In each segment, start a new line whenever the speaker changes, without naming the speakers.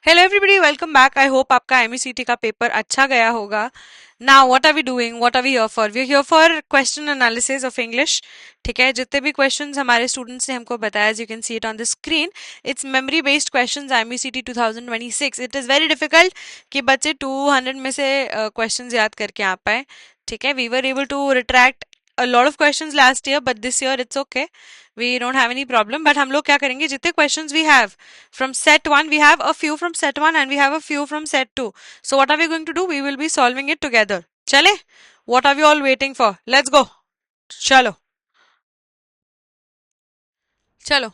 Hello everybody, welcome back. I hope आपका MECT का paper अच्छा गया होगा। Now what are we doing, what are we here for? We are here for question analysis of English. ठीक है, जितने भी क्वेश्चंस हमारे स्टूडेंट्स ने हमको बताया, you can see it on the screen. It's memory based questions, MECT 2026। It is very difficult कि बच्चे 200 में से क्वेश्चंस याद करके आ पाए। ठीक है, we were able to retract a lot of questions last year, but this year it's okay, we don't have any problem. But हम लोग क्या करेंगे, जितने questions we have from set 1, we have a few from set 1 and we have a few from set 2. So what are we going to do? We will be solving it together. Chale, what are we all waiting for? Let's go. Chalo. Chalo.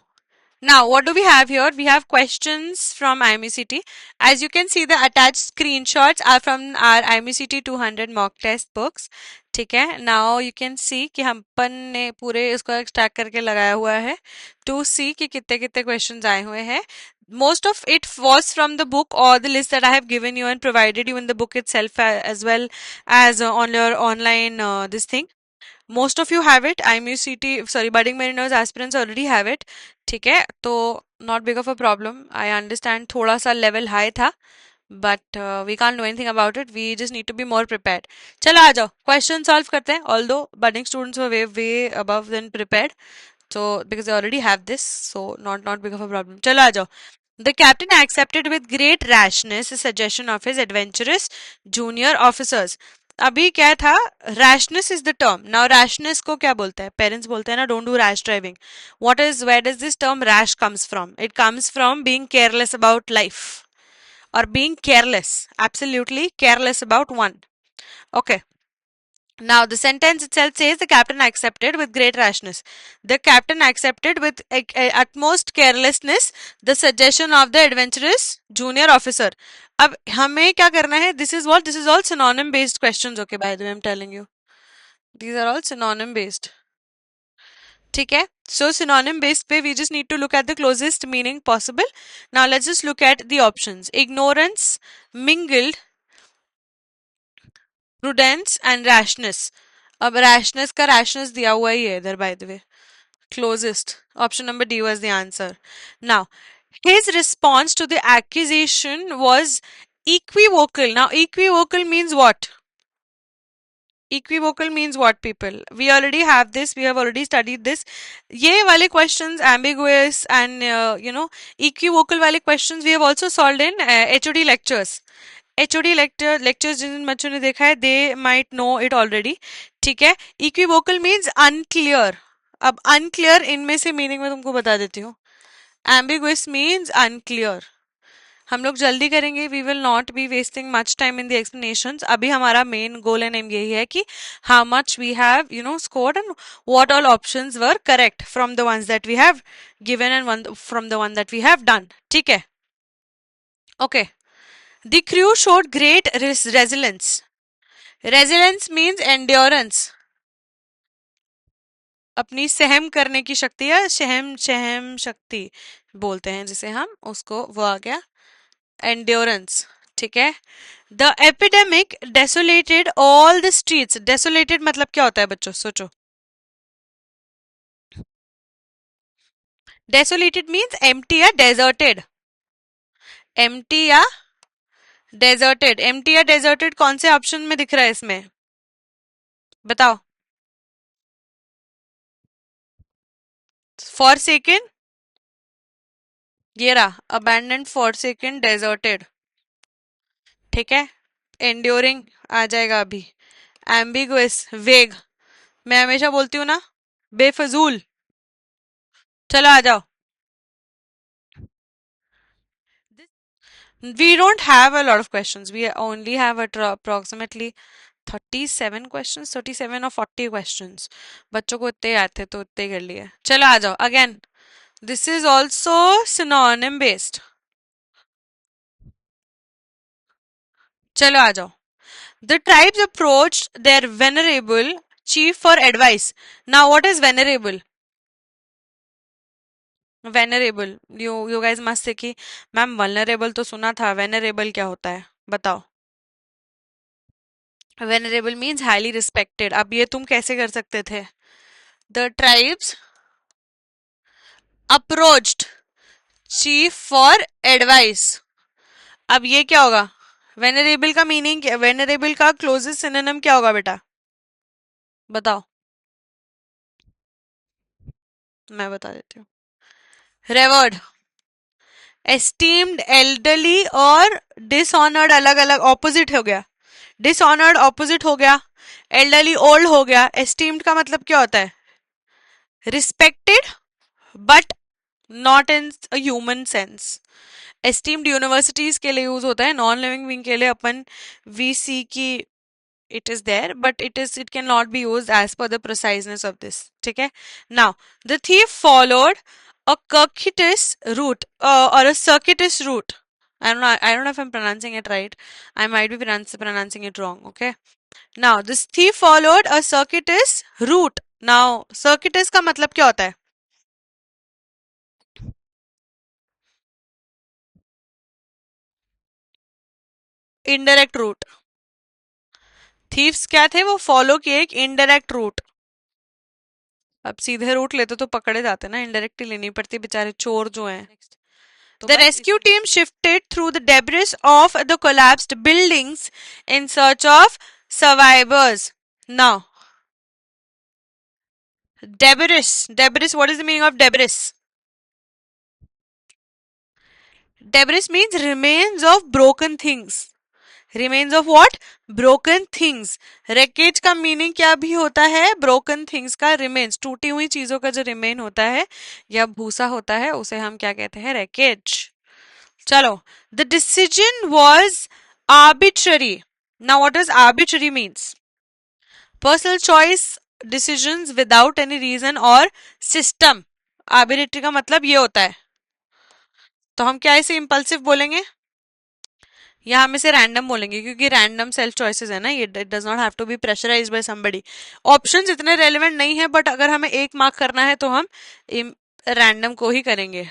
Now, what do we have here? We have questions from IMCT. As you can see, the attached screenshots are from our IMCT 200 mock test books. ठीक है, now you can सी कि हमपन ने पूरे इसको extract करके लगाया हुआ है टू सी कि कितने कितने क्वेश्चंस आए हुए हैं. Most of it was from the book or the list that I have given you and provided you in the book itself, as well as on your online this thing. Most of you have it. IMUCT, sorry, budding mariners aspirants already have it. ठीक है, तो not big of a problem. I understand थोड़ा सा level high था, but we can't do anything about it. We just need to be more prepared. चलो आ जाओ, question solve करते हैं. Although budding students were way above than prepared, so because they already have this, so not big of a problem. चलो आ जाओ. The captain accepted with great rashness a suggestion of his adventurous junior officers. अभी क्या था, rashness is the term. Now rashness को क्या बोलते हैं? पेरेंट्स बोलते हैं ना, don't do rash driving. What is, where does this term rash comes from? It comes from being careless about life or being careless, absolutely careless about one. Okay, now the sentence itself says the captain accepted with great rashness. The captain accepted with utmost carelessness the suggestion of the adventurous junior officer. अब हमें क्या करना है? This is what, this is all synonym based questions. Okay, by the way, I'm telling you, these are all synonym based. ठीक है, so synonym based पे we just need to look at the closest meaning possible. Now let's just look at the options. Ignorance, mingled, prudence and rashness. अब rashness का rashness दिया हुआ ही है इधर, by the way. Closest. Option number D was the answer. Now, his response to the accusation was equivocal. Now, equivocal means what? Equivocal means what, people? We already have this. We have already studied this. ये वाले questions, ambiguous and equivocal वाले questions, we have also solved in HOD lectures. HOD lectures जिन बच्चों ने देखा है, they might know it already. ठीक है, equivocal means unclear. अब unclear इनमें से meaning मैं तुमको बता देती हूँ. Ambiguous means unclear. हम लोग जल्दी करेंगे, we will not be wasting much time in the explanations. अभी हमारा मेन गोल एंड एम यही है कि how much we have scored and what all options were correct from the ones that we have given and from the one that we have done. ठीक है, okay. The crew showed great resilience. Resilience means endurance, अपनी सहम करने की शक्ति या सहम सहम शक्ति बोलते हैं जिसे हम, उसको वो आ गया एंड्योरेंस. ठीक है, the epidemic desolated all the streets. Desolated मतलब क्या होता है बच्चों, सोचो. डेसोलेटेड मीन्स एम्प्टी या डेजर्टेड. एम्प्टी या डेजर्टेड. एम्प्टी या डेजर्टेड कौन से ऑप्शन में दिख रहा है इसमें, बताओ? फॉरसेकन, ये रहा अबैंडन्ड, फॉरसेकन, डेजर्टेड. ठीक है, एंड्योरिंग आ जाएगा अभी. एम्बिगुअस, वेग, मैं हमेशा बोलती हूँ ना, बेफजूल. चलो आ जाओ. We don't have a lot of questions. We only have approximately 37 questions, 37 or 40 questions. बच्चों को इतने याद थे तो इतने कर लिए. चलो आ जाओ. Again, this is also synonym based. चलो आ जाओ. The tribes approached their venerable chief for advice. Now, what is venerable? Venerable. You guys must say कि मैम vulnerable तो सुना था, venerable क्या होता है, बताओ? Venerable means highly respected. अब ये तुम कैसे कर सकते थे? The tribes approached chief for advice. अब ये क्या होगा? वेनरेबल का मीनिंग, वेनरेबल का क्लोजेस्ट सिनोनिम क्या होगा बेटा? बताओ, मैं बता देती हूँ। रेवर्ड, एस्टीम्ड, एल्डरली और डिसऑनर्ड अलग अलग ऑपोजिट हो गया। डिसऑनर्ड ऑपोजिट हो गया, एल्डरली ओल्ड हो गया। एस्टीम्ड का मतलब क्या होता है? Respected but not in human sense. Esteemed universities के लिए यूज होता है, नॉन लिविंग बीइंग के लिए अपन वीसी की it is there, but it cannot be used as per the preciseness of this. ठीक है? Now the thief followed a circuitous route, or a circuitous route. I don't know if I'm pronouncing it right. I might be pronouncing it wrong. Okay. Now this thief followed a circuitous route. Now circuitous का मतलब क्या होता है? Indirect route. Thieves क्या थे? वो follow किए एक इनडायरेक्ट रूट। अब सीधे रूट लेते तो पकड़े जाते ना, इनडायरेक्टली लेनी पड़ती, बेचारे चोर जो हैं। The rescue team shifted through the debris of the collapsed buildings in search of survivors. Now, debris. Debris. What is the meaning of debris? Debris means remains of broken things. Remains of what? Broken things. Wreckage का meaning क्या भी होता है? Broken things का remains. टूटी हुई चीजों का जो remain होता है या भूसा होता है, उसे हम क्या कहते हैं? Wreckage. चलो, the decision was arbitrary. Now what does arbitrary means? Personal choice decisions without any reason or system. Arbitrary का मतलब ये होता है, तो हम क्या इसे impulsive बोलेंगे या हम इसे रैंडम बोलेंगे? क्योंकि रैंडम सेल्फ चॉइसेस है ना, ये it does not have to be pressurised by somebody. Options इतने रेलेवेंट नहीं है, बट अगर हमें एक मार्क करना है तो हम रैंडम को ही करेंगे,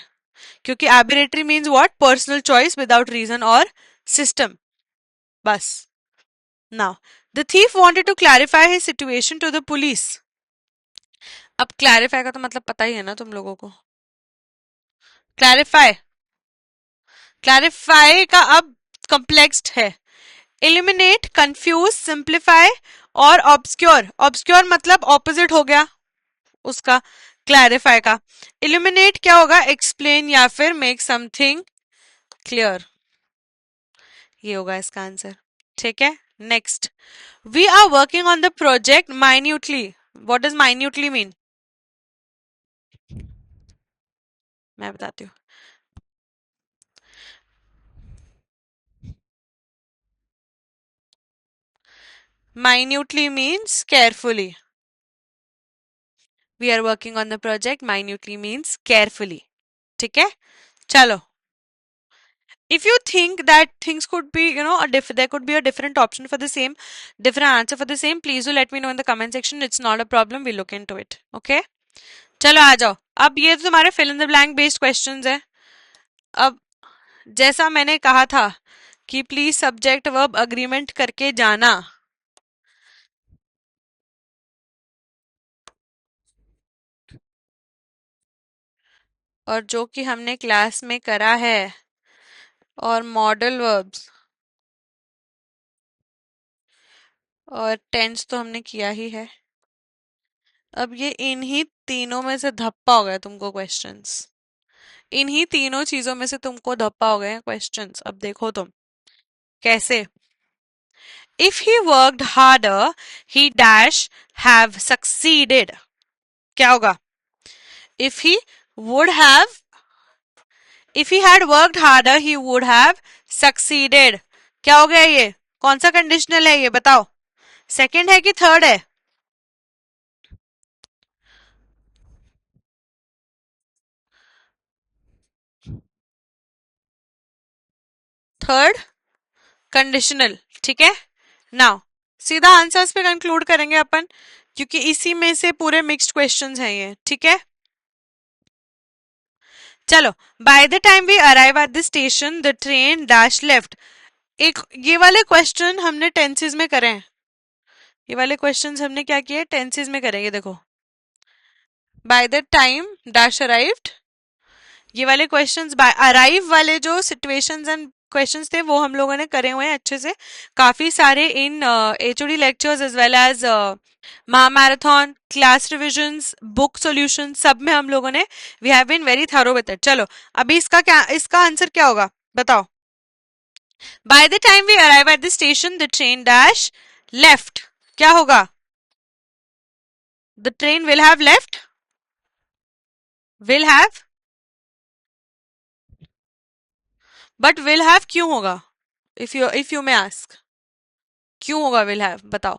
क्योंकि arbitrary means what? Personal choice without reason और सिस्टम, बस। Now the thief wanted to clarify his situation to the police. अब क्लैरिफाई का तो मतलब पता ही है ना तुम लोगों को। क्लैरिफाई, क्लैरिफाई का अब कॉम्प्लेक्स है। इलिमिनेट, कंफ्यूज, सिंप्लीफाई और ऑब्सक्योर। ऑब्सक्योर मतलब ऑपोजिट हो गया उसका, क्लैरिफाई का। इलिमिनेट क्या होगा? एक्सप्लेन या फिर मेक समथिंग क्लियर, ये होगा इसका आंसर। ठीक है, next. We are working on the project minutely. What does minutely mean? मैं बताती हूँ। Minutely means carefully. We are working on the project. Minutely means carefully. ठीक है, चलो। If you think that things could be, there could be a different option for the same, different answer for the same, please do let me know in the comment section. It's not a problem. We'll look into it. Okay? चलो आ जाओ। अब ये तो तुम्हारे fill in the blank based questions है। अब जैसा मैंने कहा था कि प्लीज सब्जेक्ट वर्ब अग्रीमेंट करके जाना। और जो कि हमने क्लास में करा है, और मॉडल वर्ब्स और टेंस तो हमने किया ही है। अब ये इन्हीं तीनों में से धप्पा हो गया तुमको क्वेश्चंस, इन्हीं तीनों चीजों में से तुमको धप्पा हो गए क्वेश्चंस। अब देखो तुम कैसे। If he worked harder he dash have succeeded, क्या होगा? If he would have, if he had worked harder he would have succeeded. क्या हो गया ये? कौन सा कंडीशनल है ये बताओ? सेकंड है कि थर्ड है? Third conditional. ठीक है, नाउ सीधा आंसर्स पे कंक्लूड करेंगे अपन, क्योंकि इसी में से पूरे मिक्स्ड क्वेश्चंस हैं ये। ठीक है, चलो। By the time we arrive at the station the train dash left. एक ये वाले क्वेश्चन हमने टेंसेस में करे हैं, ये वाले क्वेश्चंस हमने क्या किए? टेंसेस में करेंगे। देखो, bye the time dash arrived, ये वाले क्वेश्चंस बाय अराइव वाले जो सिचुएशंस एंड क्वेश्चंस थे वो हम लोगों ने करे हुए हैं अच्छे से, काफी सारे इन HOD lectures as well as महामैराथन, क्लास रिविजन्स, बुक सॉल्यूशन, सब में हम लोगों ने we have been very thorough with it. चलो अभी इसका आंसर क्या होगा बताओ। By the time we arrive at the station the train dash left, क्या होगा? The train will have left, will have, but will have क्यों होगा? इफ यू मे आस्क, क्यों होगा विल हैव, बताओ,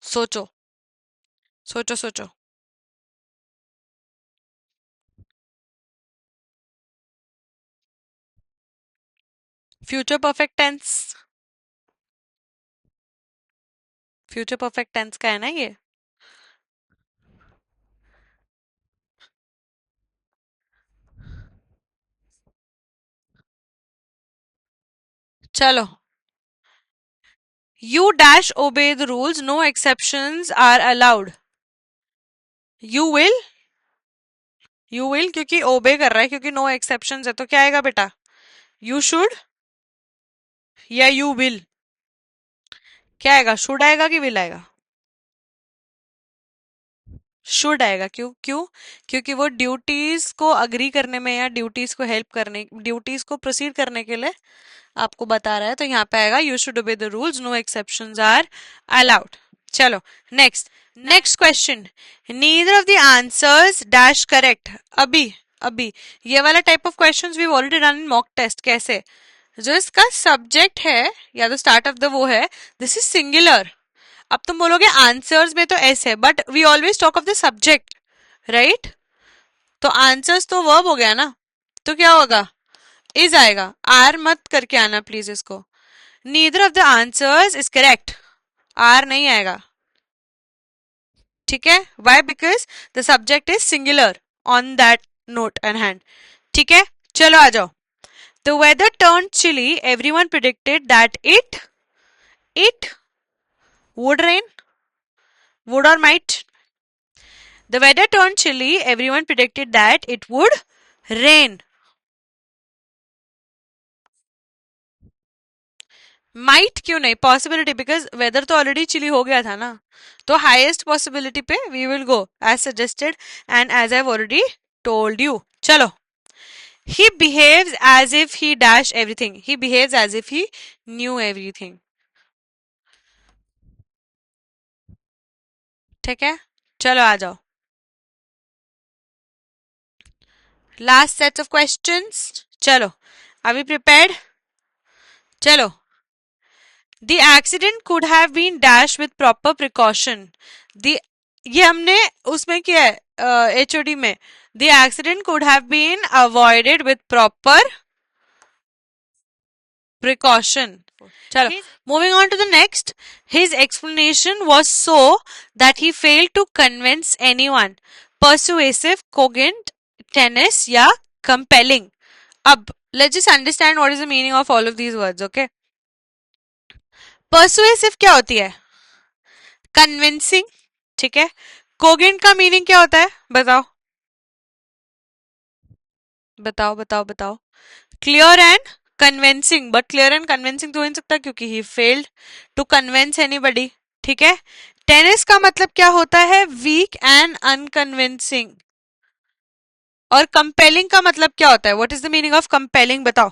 सोचो सोचो सोचो। Future perfect tense, future perfect tense का है ना ये। चलो, you dash obey the rules, no exceptions are allowed, you will क्योंकि obey कर रहा है, क्योंकि no exceptions है तो क्या आएगा बेटा? you should या you will, क्या आएगा? should आएगा कि will आएगा? शुड आएगा। क्यों क्यों? क्योंकि वो ड्यूटीज को अग्री करने में या ड्यूटीज को हेल्प करने, ड्यूटीज को प्रोसीड करने के लिए आपको बता रहा है, तो यहाँ पे आएगा you should obey the rules, no exceptions are allowed. चलो next, next question, neither of the answers dash correct. अभी अभी ये वाला type of questions we already run in mock test. कैसे? जो इसका सब्जेक्ट है या तो स्टार्ट ऑफ द वो है, दिस इज सिंगुलर। अब तुम बोलोगे आंसर्स में तो एस है, but we always talk of the subject, right? तो आंसर्स तो वर्ब हो गया ना, तो क्या होगा? इज आएगा। आर मत करके आना प्लीज इसको। Neither of the answers is correct, are नहीं आएगा, ठीक है? Why? Because the subject is singular on that note and hand, ठीक है? चलो आ जाओ। The weather turn chilly, everyone predicted that it would rain, would or might? The weather turned chilly. Everyone predicted that it would rain. Might क्यों नहीं? Possibility, because weather तो already chilly हो गया था ना, तो highest possibility पे we will go as suggested and as I've already told you. चलो, he behaves as if he dash everything. He behaves as if he knew everything. ठीक है? चलो आ जाओ। Last sets of questions. चलो, are we prepared? चलो, The accident could have been dashed with proper precaution. The ये हमने उसमें किया है एचओडी में। The accident could have been avoided with proper precaution. चलो, moving on to the next. His explanation was so that he failed to convince anyone. Persuasive, cogent, tennis या compelling. अब let's just understand what is the meaning of all of these words, okay? Persuasive क्या होती है? Convincing, ठीक है? कोगेंट का meaning क्या होता है? बताओ बताओ बताओ बताओ। Clear and convincing, but clear and convincing तो हो नहीं सकता क्योंकि he failed to convince anybody, ठीक है? टेनिस का मतलब क्या होता है? Weak and unconvincing. और कंपेलिंग का मतलब क्या होता है? What is the meaning of compelling, बताओ?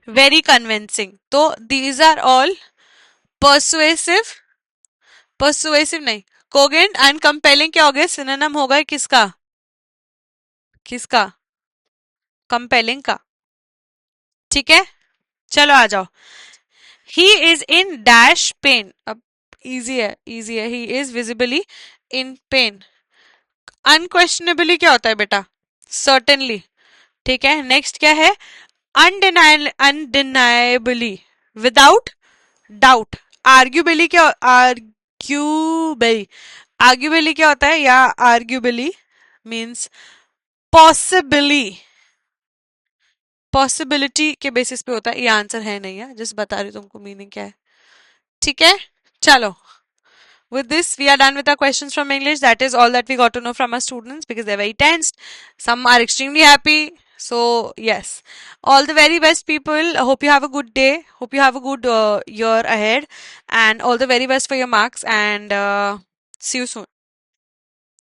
Very convincing. तो these are all persuasive, persuasive नहीं, कोगेंट एंड कंपेलिंग क्या हो गया? सिनोनिम होगा किसका? किसका? कंपेलिंग का, ठीक है? चलो आ जाओ। He is in dash pain. अब इजी है, इजी है। He is visibly in pain. Unquestionably क्या होता है बेटा? सर्टेनली, ठीक है? नेक्स्ट क्या है? अनडिनाएबली, विदाउट डाउट। आर्ग्यूबली क्या? आर्ग्यूबली क्या होता है? या आर्ग्यूबली मीन्स पॉसिबली, पॉसिबिलिटी के बेसिस पे होता है। ये आंसर है नहीं है, जस्ट बता रही हूँ तुमको मीनिंग क्या है, ठीक है? चलो, with this we are done with our questions from English. That is all that we got to know from our students because they're very tensed. Some are extremely happy, So, yes, all the very best, people. I hope you have a good day. Hope you have a good year ahead. And all the very best for your marks. And see you soon.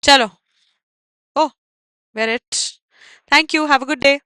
Chalo. Oh, we're it. Thank you. Have a good day.